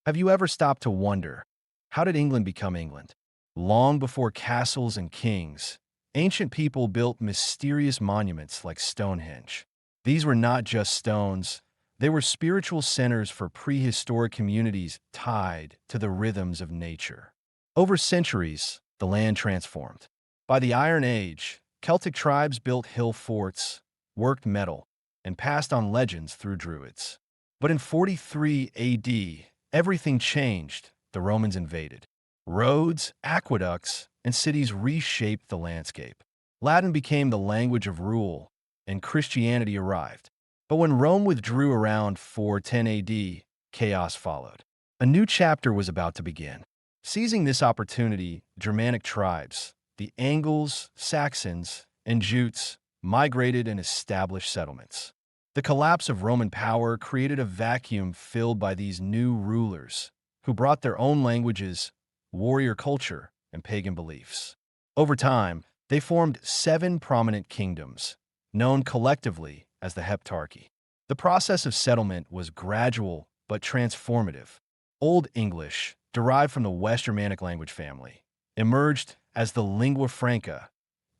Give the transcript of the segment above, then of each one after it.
Have you ever stopped to wonder, how did England become England? Long before castles and kings, ancient people built mysterious monuments like Stonehenge. These were not just stones, they were spiritual centers for prehistoric communities tied to the rhythms of nature. Over centuries, the land transformed. By the Iron Age, Celtic tribes built hill forts, worked metal, and passed on legends through druids. But in 43 AD, everything changed. The Romans invaded. Roads, aqueducts, and cities reshaped the landscape. Latin became the language of rule, and Christianity arrived. But when Rome withdrew around 410 AD, chaos followed. A new chapter was about to begin. Seizing this opportunity, Germanic tribes, the Angles, Saxons, and Jutes, migrated and established settlements. The collapse of Roman power created a vacuum filled by these new rulers, who brought their own languages, warrior culture, and pagan beliefs. Over time, they formed 7 prominent kingdoms, known collectively as the Heptarchy. The process of settlement was gradual but transformative. Old English, derived from the West Germanic language family, emerged as the lingua franca,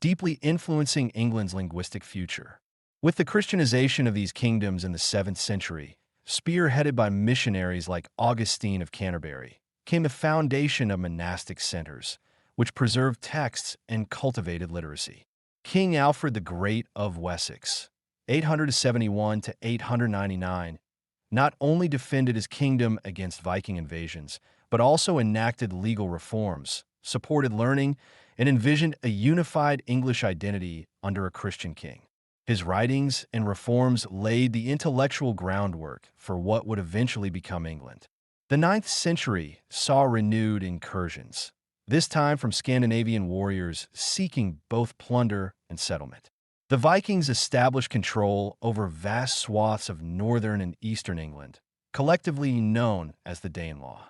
deeply influencing England's linguistic future. With the Christianization of these kingdoms in the 7th century, spearheaded by missionaries like Augustine of Canterbury, came the foundation of monastic centers, which preserved texts and cultivated literacy. King Alfred the Great of Wessex, 871 to 899, not only defended his kingdom against Viking invasions, but also enacted legal reforms, supported learning, and envisioned a unified English identity under a Christian king. His writings and reforms laid the intellectual groundwork for what would eventually become England. The 9th century saw renewed incursions, this time from Scandinavian warriors seeking both plunder and settlement. The Vikings established control over vast swaths of northern and eastern England, collectively known as the Danelaw.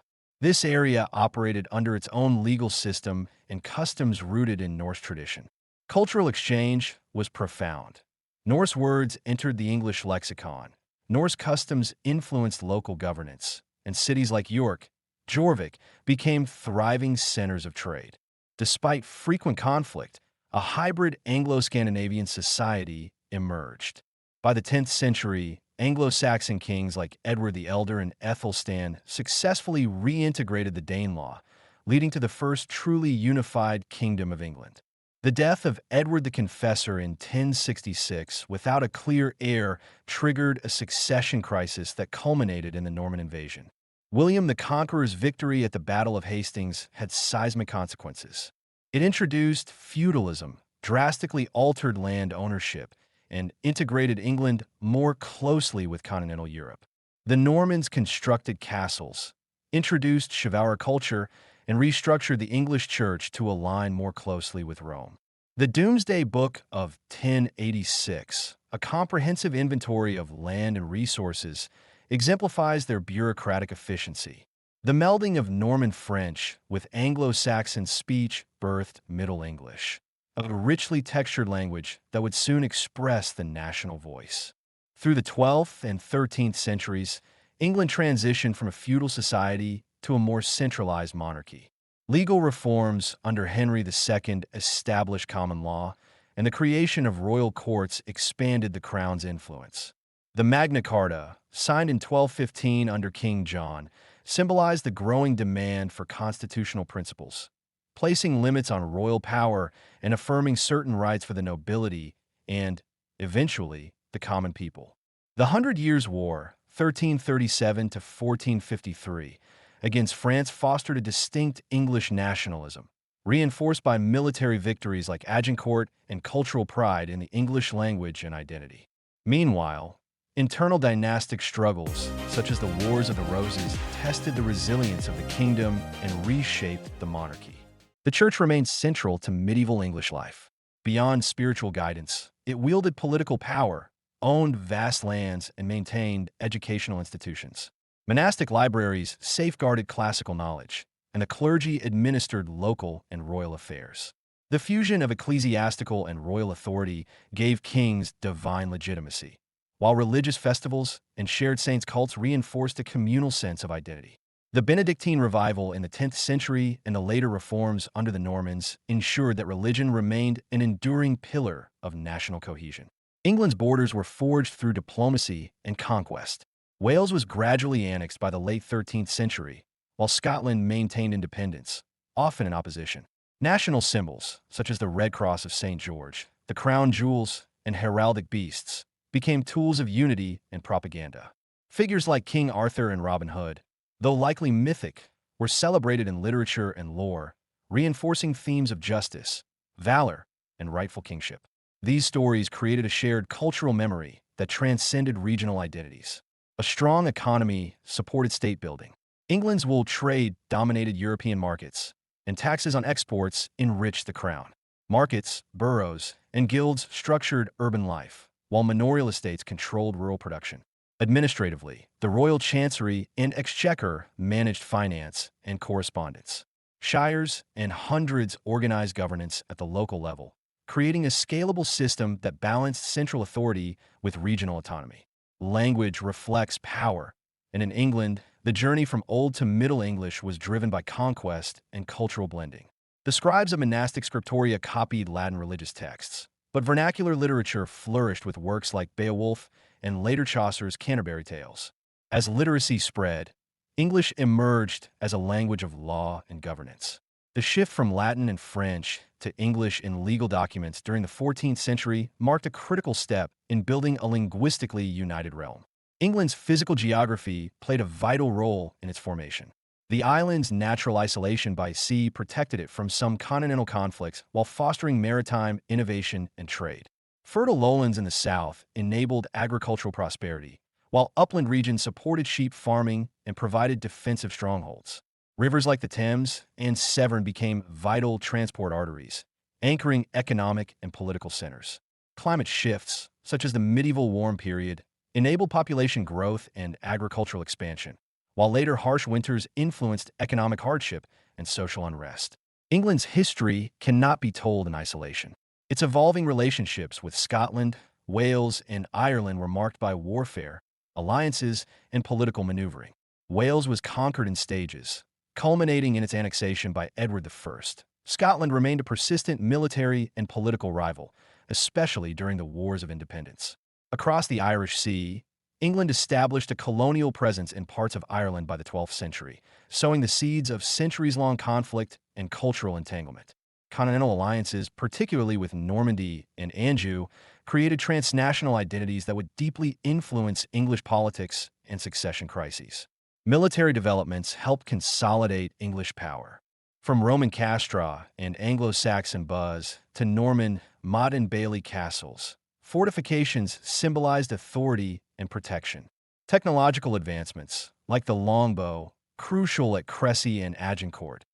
This area operated under its own legal system and customs rooted in Norse tradition. Cultural exchange was profound. Norse words entered the English lexicon. Norse customs influenced local governance, and cities like York, Jorvik became thriving centers of trade. Despite frequent conflict, a hybrid Anglo-Scandinavian society emerged. By the 10th century, Anglo-Saxon kings like Edward the Elder and Ethelstan successfully reintegrated the Danelaw, leading to the first truly unified kingdom of England. The death of Edward the Confessor in 1066 without a clear heir triggered a succession crisis that culminated in the Norman invasion. William the Conqueror's victory at the Battle of Hastings had seismic consequences. It introduced feudalism, drastically altered land ownership, and integrated England more closely with continental Europe. The Normans constructed castles, introduced chivalric culture, and restructured the English church to align more closely with Rome. The Domesday Book of 1086, a comprehensive inventory of land and resources, exemplifies their bureaucratic efficiency. The melding of Norman French with Anglo-Saxon speech birthed Middle English, a richly textured language that would soon express the national voice. Through the 12th and 13th centuries, England transitioned from a feudal society to a more centralized monarchy. Legal reforms under Henry II established common law, and the creation of royal courts expanded the crown's influence. The Magna Carta, signed in 1215 under King John, symbolized the growing demand for constitutional principles, placing limits on royal power and affirming certain rights for the nobility and, eventually, the common people. The Hundred Years' War, 1337 to 1453, against France fostered a distinct English nationalism, reinforced by military victories like Agincourt and cultural pride in the English language and identity. Meanwhile, internal dynastic struggles, such as the Wars of the Roses, tested the resilience of the kingdom and reshaped the monarchy. The church remained central to medieval English life. Beyond spiritual guidance, it wielded political power, owned vast lands, and maintained educational institutions. Monastic libraries safeguarded classical knowledge, and the clergy administered local and royal affairs. The fusion of ecclesiastical and royal authority gave kings divine legitimacy, while religious festivals and shared saints cults reinforced a communal sense of identity. The Benedictine revival in the 10th century and the later reforms under the Normans ensured that religion remained an enduring pillar of national cohesion. England's borders were forged through diplomacy and conquest. Wales was gradually annexed by the late 13th century, while Scotland maintained independence, often in opposition. National symbols, such as the Red Cross of St. George, the crown jewels, and heraldic beasts, became tools of unity and propaganda. Figures like King Arthur and Robin Hood, though likely mythic, were celebrated in literature and lore, reinforcing themes of justice, valor, and rightful kingship. These stories created a shared cultural memory that transcended regional identities. A strong economy supported state building. England's wool trade dominated European markets, and taxes on exports enriched the crown. Markets, boroughs, and guilds structured urban life, while manorial estates controlled rural production. Administratively, the royal chancery and exchequer managed finance and correspondence. Shires and hundreds organized governance at the local level, creating a scalable system that balanced central authority with regional autonomy. Language reflects power, and in England, the journey from Old to Middle English was driven by conquest and cultural blending. The scribes of monastic scriptoria copied Latin religious texts, but vernacular literature flourished with works like Beowulf and later Chaucer's Canterbury Tales. As literacy spread, English emerged as a language of law and governance. The shift from Latin and French to English in legal documents during the 14th century marked a critical step in building a linguistically united realm. England's physical geography played a vital role in its formation. The island's natural isolation by sea protected it from some continental conflicts while fostering maritime innovation and trade. Fertile lowlands in the south enabled agricultural prosperity, while upland regions supported sheep farming and provided defensive strongholds. Rivers like the Thames and Severn became vital transport arteries, anchoring economic and political centers. Climate shifts, such as the medieval warm period, enabled population growth and agricultural expansion, while later harsh winters influenced economic hardship and social unrest. England's history cannot be told in isolation. Its evolving relationships with Scotland, Wales, and Ireland were marked by warfare, alliances, and political maneuvering. Wales was conquered in stages, culminating in its annexation by Edward I. Scotland remained a persistent military and political rival, especially during the Wars of Independence. Across the Irish Sea, England established a colonial presence in parts of Ireland by the 12th century, sowing the seeds of centuries-long conflict and cultural entanglement. Continental alliances, particularly with Normandy and Anjou, created transnational identities that would deeply influence English politics and succession crises. Military developments helped consolidate English power. From Roman castra and Anglo-Saxon buzz to Norman motte and bailey castles, fortifications symbolized authority and protection. Technological advancements, like the longbow, crucial at Crécy and Agincourt,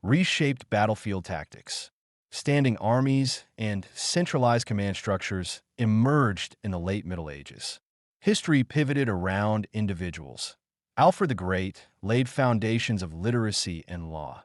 reshaped battlefield tactics. Standing armies and centralized command structures emerged in the late Middle Ages. History pivoted around individuals. Alfred the Great laid foundations of literacy and law.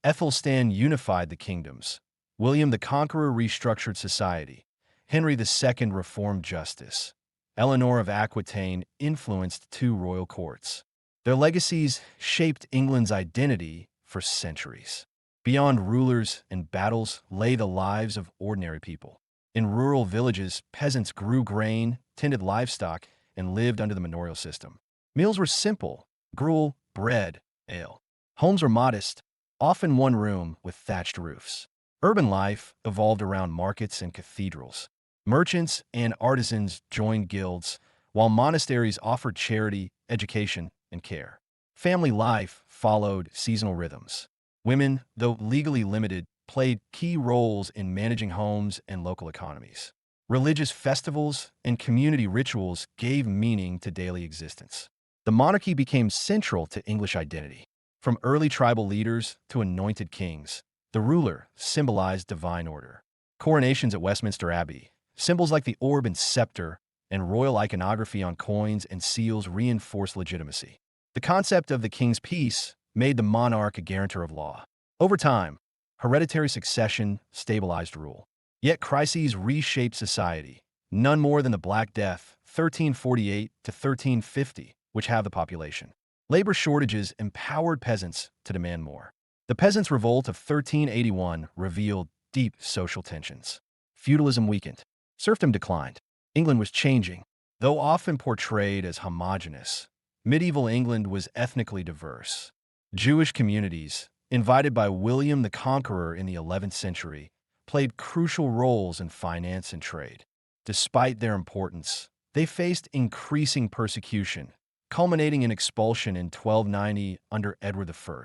Aethelstan unified the kingdoms. William the Conqueror restructured society. Henry II reformed justice. Eleanor of Aquitaine influenced two royal courts. Their legacies shaped England's identity for centuries. Beyond rulers and battles lay the lives of ordinary people. In rural villages, peasants grew grain, tended livestock, and lived under the manorial system. Meals were simple: gruel, bread, ale. Homes were modest, often one room with thatched roofs. Urban life evolved around markets and cathedrals. Merchants and artisans joined guilds, while monasteries offered charity, education, and care. Family life followed seasonal rhythms. Women, though legally limited, played key roles in managing homes and local economies. Religious festivals and community rituals gave meaning to daily existence. The monarchy became central to English identity. From early tribal leaders to anointed kings, the ruler symbolized divine order. Coronations at Westminster Abbey, symbols like the orb and scepter, and royal iconography on coins and seals reinforced legitimacy. The concept of the king's peace made the monarch a guarantor of law. Over time, hereditary succession stabilized rule. Yet crises reshaped society, none more than the Black Death, 1348 to 1350, which halved the population. Labor shortages empowered peasants to demand more. The Peasants' Revolt of 1381 revealed deep social tensions. Feudalism weakened. Serfdom declined. England was changing. Though often portrayed as homogeneous, medieval England was ethnically diverse. Jewish communities, invited by William the Conqueror in the 11th century, played crucial roles in finance and trade. Despite their importance, they faced increasing persecution, culminating in expulsion in 1290 under Edward I.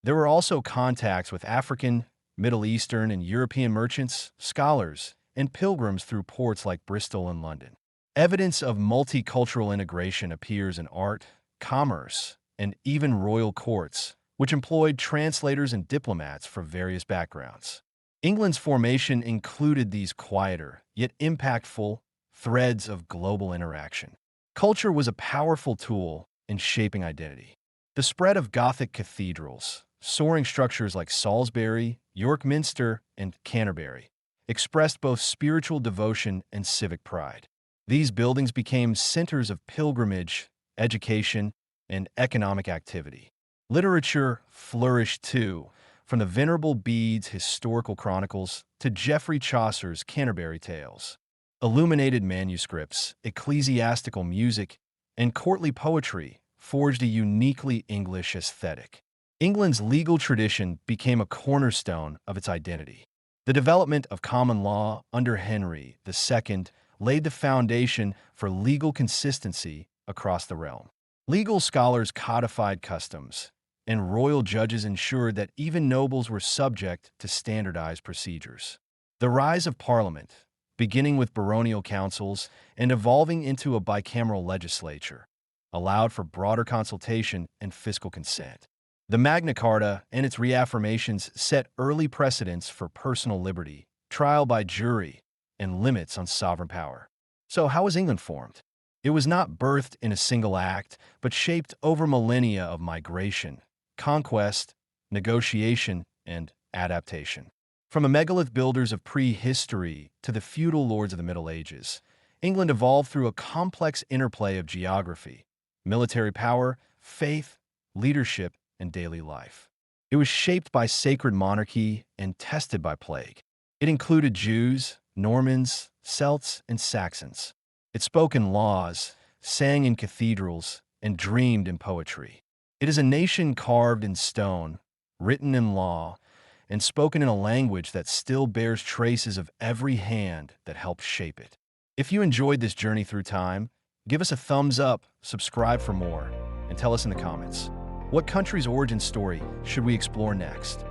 There were also contacts with African, Middle Eastern, and European merchants, scholars, and pilgrims through ports like Bristol and London. Evidence of multicultural integration appears in art, commerce, and even royal courts, which employed translators and diplomats from various backgrounds. England's formation included these quieter, yet impactful, threads of global interaction. Culture was a powerful tool in shaping identity. The spread of Gothic cathedrals, soaring structures like Salisbury, York Minster, and Canterbury, expressed both spiritual devotion and civic pride. These buildings became centers of pilgrimage, education, and economic activity. Literature flourished too, from the Venerable Bede's historical chronicles to Geoffrey Chaucer's Canterbury Tales. Illuminated manuscripts, ecclesiastical music, and courtly poetry forged a uniquely English aesthetic. England's legal tradition became a cornerstone of its identity. The development of common law under Henry II laid the foundation for legal consistency across the realm. Legal scholars codified customs, and royal judges ensured that even nobles were subject to standardized procedures. The rise of Parliament, beginning with baronial councils and evolving into a bicameral legislature, allowed for broader consultation and fiscal consent. The Magna Carta and its reaffirmations set early precedents for personal liberty, trial by jury, and limits on sovereign power. So how was England formed? It was not birthed in a single act, but shaped over millennia of migration, conquest, negotiation, and adaptation. From the megalith builders of prehistory to the feudal lords of the Middle Ages, England evolved through a complex interplay of geography, military power, faith, leadership, and daily life. It was shaped by sacred monarchy and tested by plague. It included Jews, Normans, Celts, and Saxons. It spoke in laws, sang in cathedrals, and dreamed in poetry. It is a nation carved in stone, written in law, and spoken in a language that still bears traces of every hand that helped shape it. If you enjoyed this journey through time, give us a thumbs up, subscribe for more, and tell us in the comments, what country's origin story should we explore next?